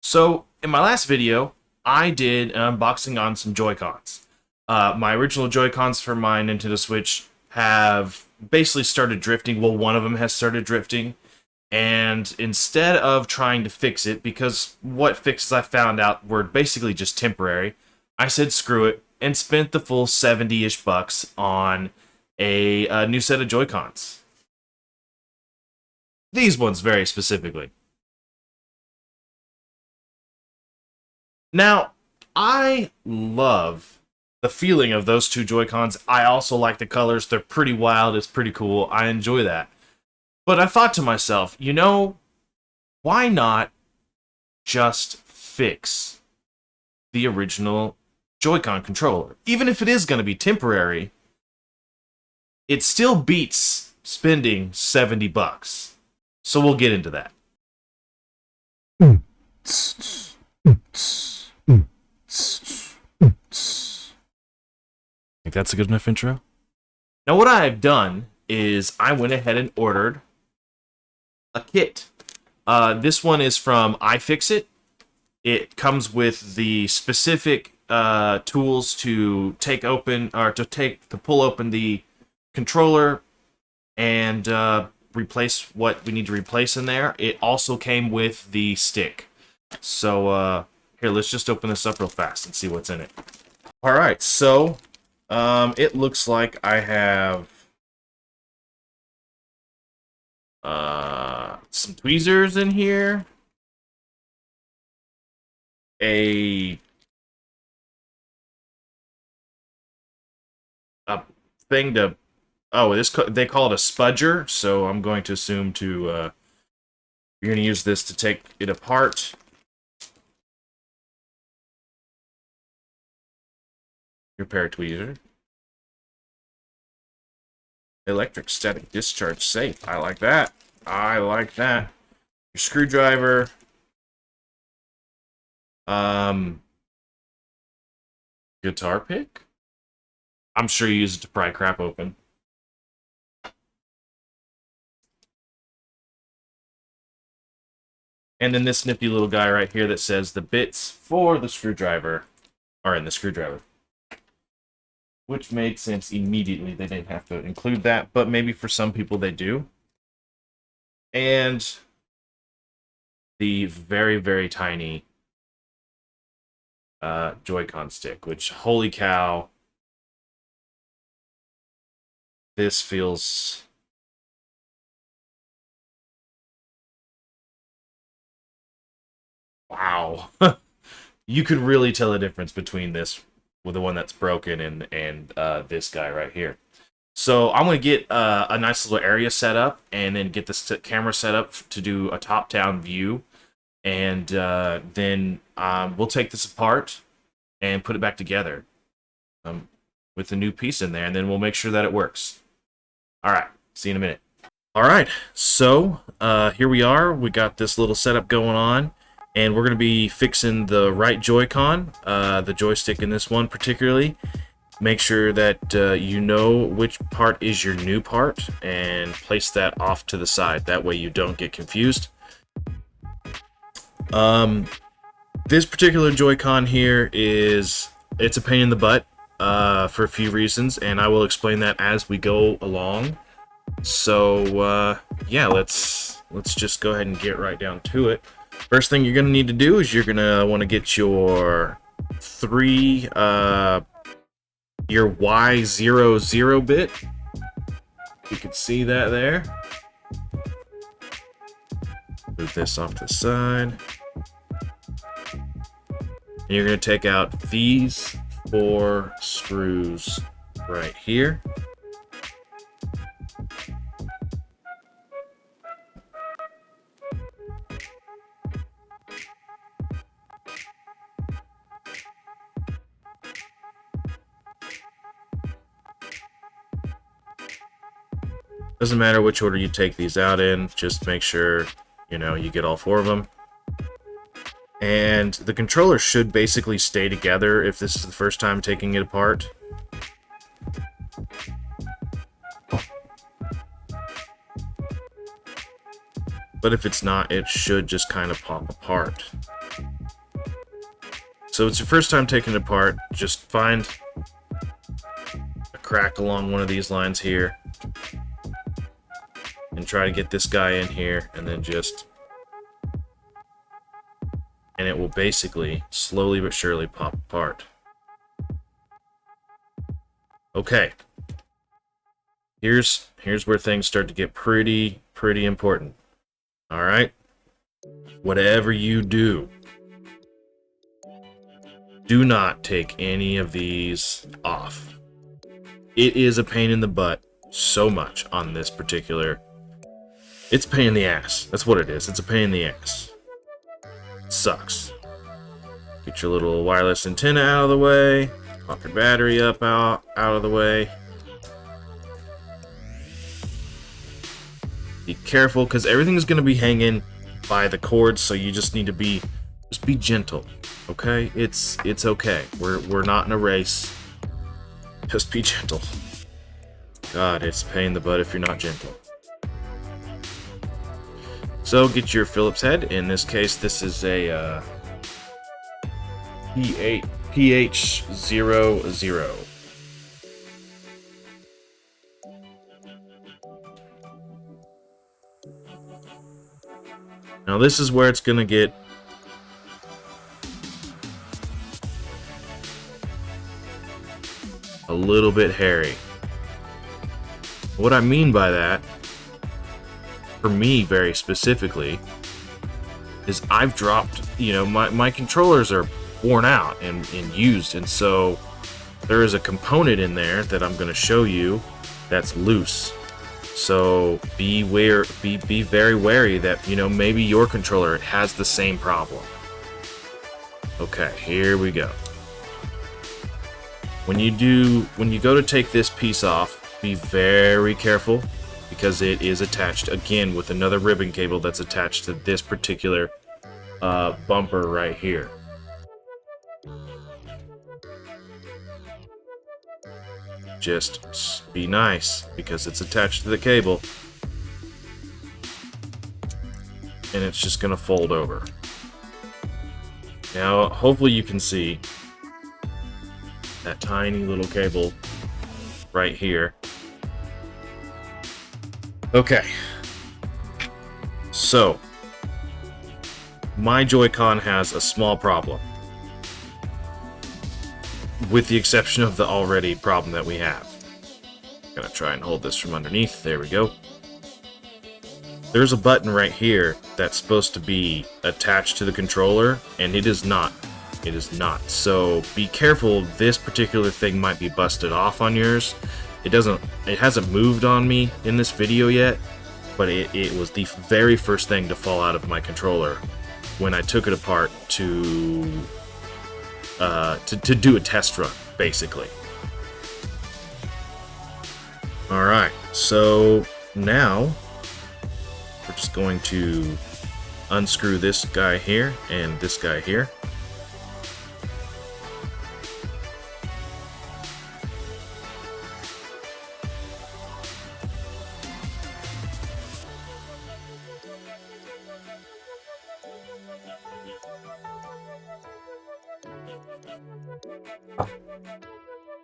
So, in my last video, I did an unboxing on some Joy-Cons. My original Joy-Cons for my Nintendo Switch have basically started drifting. Well, one of them has started drifting. And instead of trying to fix it, because what fixes I found out were basically just temporary, I said screw it and spent the full 70-ish bucks on a new set of Joy-Cons. These ones very specifically. Now, I love the feeling of those two Joy-Cons. I also like the colors. They're pretty wild. It's pretty cool. I enjoy that. But I thought to myself, why not just fix the original Joy-Con controller? Even if it is going to be temporary, it still beats spending 70 bucks. So we'll get into that. Think that's a good enough intro? Now what I've done is I went ahead and ordered a kit. This one is from iFixit. It comes with the specific tools to pull open the controller and replace what we need to replace in there. It also came with the stick. So here, let's just open this up real fast and see what's in it. All right, so it looks like I have some tweezers in here, a thing to they call it a spudger, so I'm going to assume you're going to use this to take it apart. Your pair of tweezers. Electric static discharge safe. I like that. I like that. Your screwdriver. Guitar pick? I'm sure you use it to pry crap open. And then this nifty little guy right here that says the bits for the screwdriver are in the screwdriver. Which made sense immediately. They didn't have to include that, but maybe for some people they do. And the very, very tiny Joy-Con stick, which, holy cow, this feels... Wow. You could really tell a difference between this with the one that's broken and this guy right here. So I'm going to get a nice little area set up and then get this camera set up to do a top-down view. And then we'll take this apart and put it back together with a new piece in there. And then we'll make sure that it works. All right. See you in a minute. All right. So here we are. We got this little setup going on. And we're going to be fixing the right Joy-Con, the joystick in this one particularly. Make sure that you know which part is your new part and place that off to the side. That way you don't get confused. This particular Joy-Con here it's a pain in the butt for a few reasons, and I will explain that as we go along. So yeah, let's just go ahead and get right down to it. First thing you're going to need to do is you're going to want to get your your Y00 bit. You can see that there. Move this off to the side. And you're going to take out these 4 screws right here. Doesn't matter which order you take these out in, just make sure, you get all 4 of them. And the controller should basically stay together if this is the first time taking it apart. But if it's not, it should just kind of pop apart. So it's your first time taking it apart, just find a crack along one of these lines here and try to get this guy in here, and then and it will basically slowly but surely pop apart. Okay. Here's where things start to get pretty important. All right? Whatever you do, do not take any of these off. It is a pain in the butt so much on this particular. It's a pain in the ass. That's what it is. It's a pain in the ass. It sucks. Get your little wireless antenna out of the way. Pop your battery up out of the way. Be careful, because everything's going to be hanging by the cords, so you just need to be gentle, okay? It's okay. We're not in a race. Just be gentle. God, it's a pain in the butt if you're not gentle. So get your Phillips head. In this case, this is a PH00. Now this is where it's going to get a little bit hairy. What I mean by that, for me very specifically, is I've dropped, my controllers are worn out and used, and so there is a component in there that I'm going to show you that's loose. So be very wary that, maybe your controller has the same problem. Okay, here we go. When you go to take this piece off, be very careful, because it is attached again with another ribbon cable that's attached to this particular bumper right here. Just be nice, because it's attached to the cable, and it's just going to fold over. Now, hopefully you can see that tiny little cable right here. Okay. So, my Joy-Con has a small problem, with the exception of the already problem that we have. I'm gonna try and hold this from underneath. There we go. There's a button right here that's supposed to be attached to the controller, and it is not. It is not. So be careful. This particular thing might be busted off on yours. It hasn't moved on me in this video yet, but it was the very first thing to fall out of my controller when I took it apart to do a test run, basically. Alright, so now we're just going to unscrew this guy here and this guy here.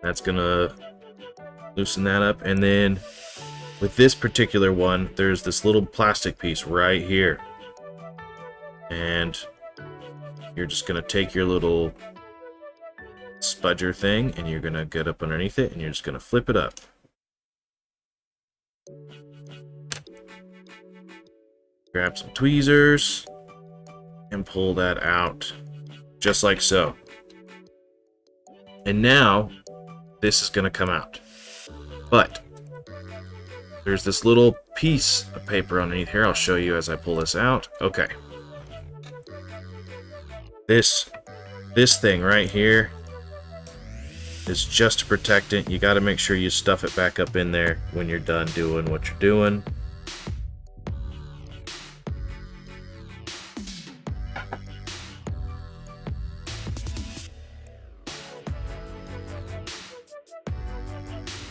That's gonna loosen that up, and then with this particular one, there's this little plastic piece right here, and you're just gonna take your little spudger thing and you're gonna get up underneath it and you're just gonna flip it up. Grab some tweezers and pull that out just like so. And now this is going to come out. But there's this little piece of paper underneath here. I'll show you as I pull this out. Okay. This thing right here is just to protect it. You got to make sure you stuff it back up in there when you're done doing what you're doing.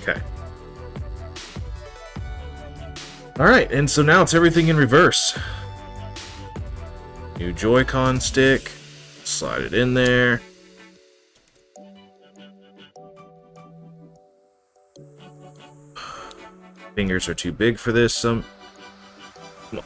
Okay. Alright, and so now it's everything in reverse. New Joy-Con stick. Slide it in there. fingers are too big for this. Come on.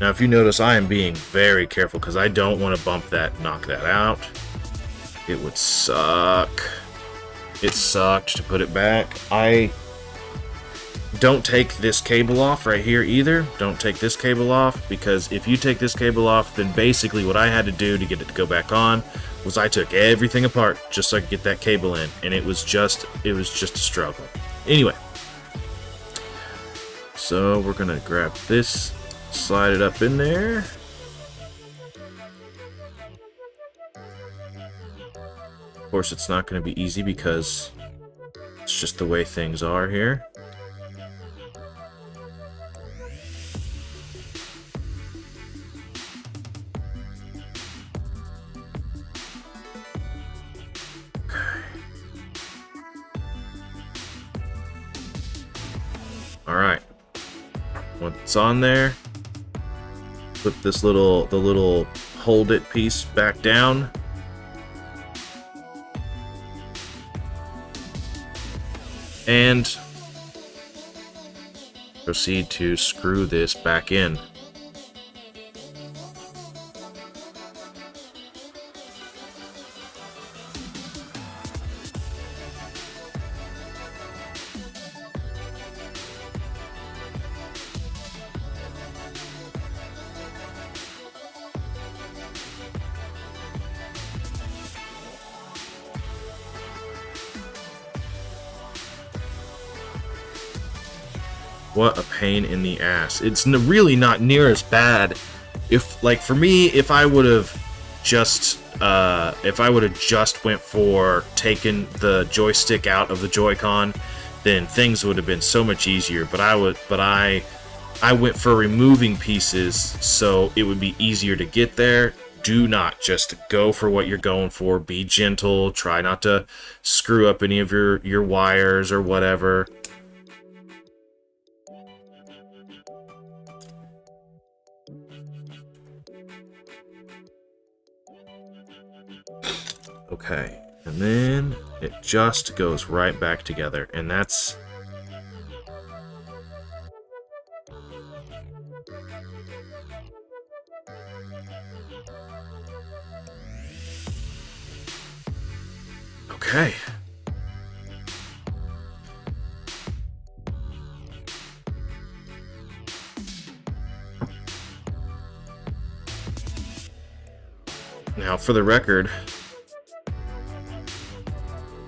Now, if you notice, I am being very careful because I don't want to bump that, knock that out. It would suck. It sucked to put it back. I don't take this cable off right here either. Don't take this cable off, because if you take this cable off, then basically what I had to do to get it to go back on was I took everything apart just so I could get that cable in, and it was just a struggle. Anyway, so we're gonna grab this, slide it up in there. Of course, it's not going to be easy because it's just the way things are here. Alright. Once it's on there, put this the little hold it piece back down. And proceed to screw this back in. What a pain in the ass. It's really not near as bad. If, like, for me, if I would have just went for taking the joystick out of the Joy-Con, then things would have been so much easier. But I went for removing pieces so it would be easier to get there. Do not just go for what you're going for. Be gentle. Try not to screw up any of your wires or whatever. Okay, and then it just goes right back together, and that's... Okay. Now, for the record,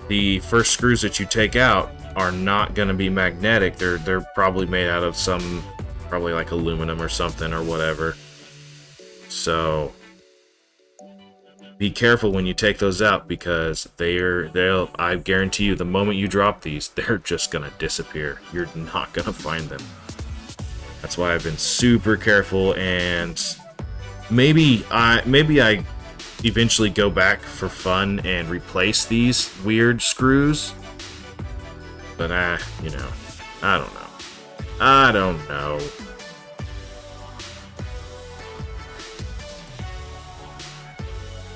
the first screws that you take out are not going to be magnetic. They're probably made out of some, probably like aluminum or something or whatever. So be careful when you take those out, because I guarantee you, the moment you drop these, they're just going to disappear. You're not going to find them. That's why I've been super careful, and maybe I eventually go back for fun and replace these weird screws. But you know, I don't know.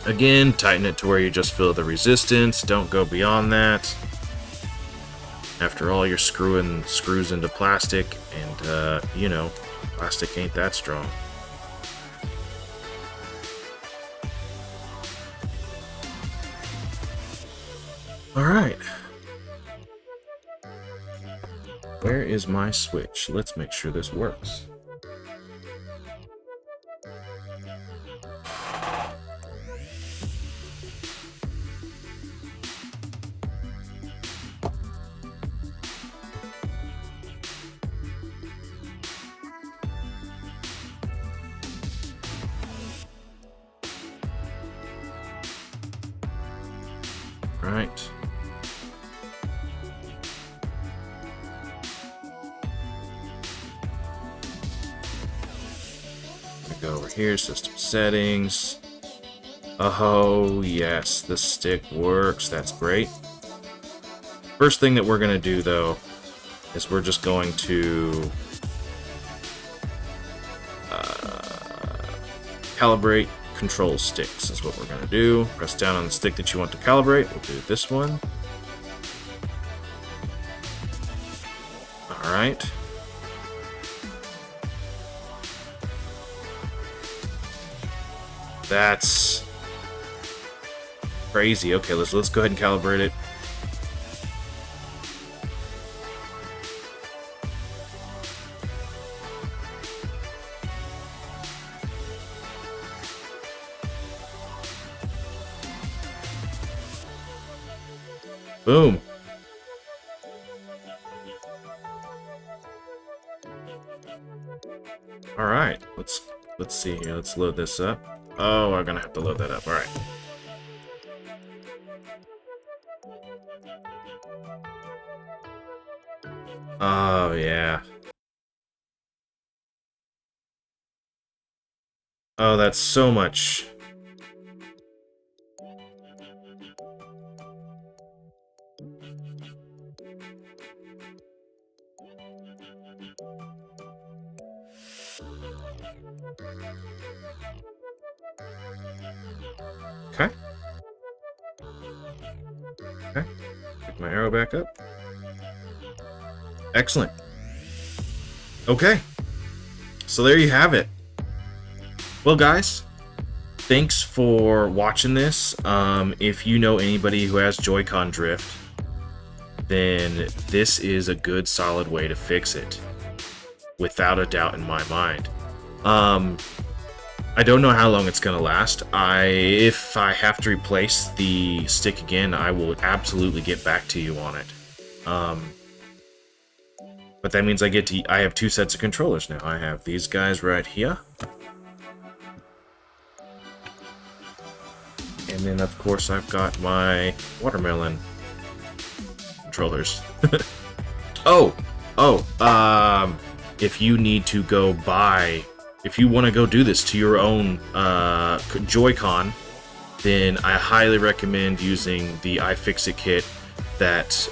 Again, tighten it to where you just feel the resistance. Don't go beyond that. After all, you're screwing screws into plastic, and you know, plastic ain't that strong. Alright. Where is my switch? Let's make sure this works. Right. Go over here, system settings. Oh, yes, the stick works. That's great. First thing that we're going to do, though, is we're just going to calibrate control sticks is what we're going to do. Press down on the stick that you want to calibrate. We'll do this one. Alright. That's crazy. Okay, let's go ahead and calibrate it. Boom. All right, let's see here. Let's load this up. Oh, I'm gonna have to load that up. All right. Oh yeah. Oh, that's so much. Okay. Okay. Pick my arrow back up. Excellent. Okay. So there you have it. Well, guys, thanks for watching this. If you know anybody who has Joy-Con drift, then this is a good, solid way to fix it. Without a doubt in my mind. I don't know how long it's gonna last. If I have to replace the stick again, I will absolutely get back to you on it. But that means I have two sets of controllers now. I have these guys right here. And then of course I've got my watermelon controllers. If you need to go buy, if you want to go do this to your own Joy-Con, then I highly recommend using the iFixit kit that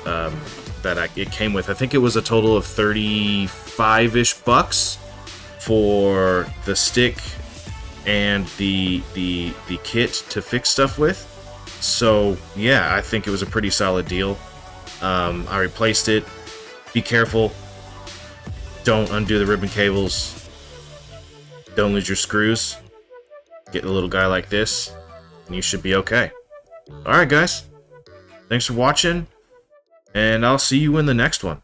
it came with. I think it was a total of 35-ish bucks for the stick and the kit to fix stuff with. So yeah, I think it was a pretty solid deal. I replaced it. Be careful. Don't undo the ribbon cables. Don't lose your screws. Get a little guy like this, and you should be okay. Alright, guys. Thanks for watching, and I'll see you in the next one.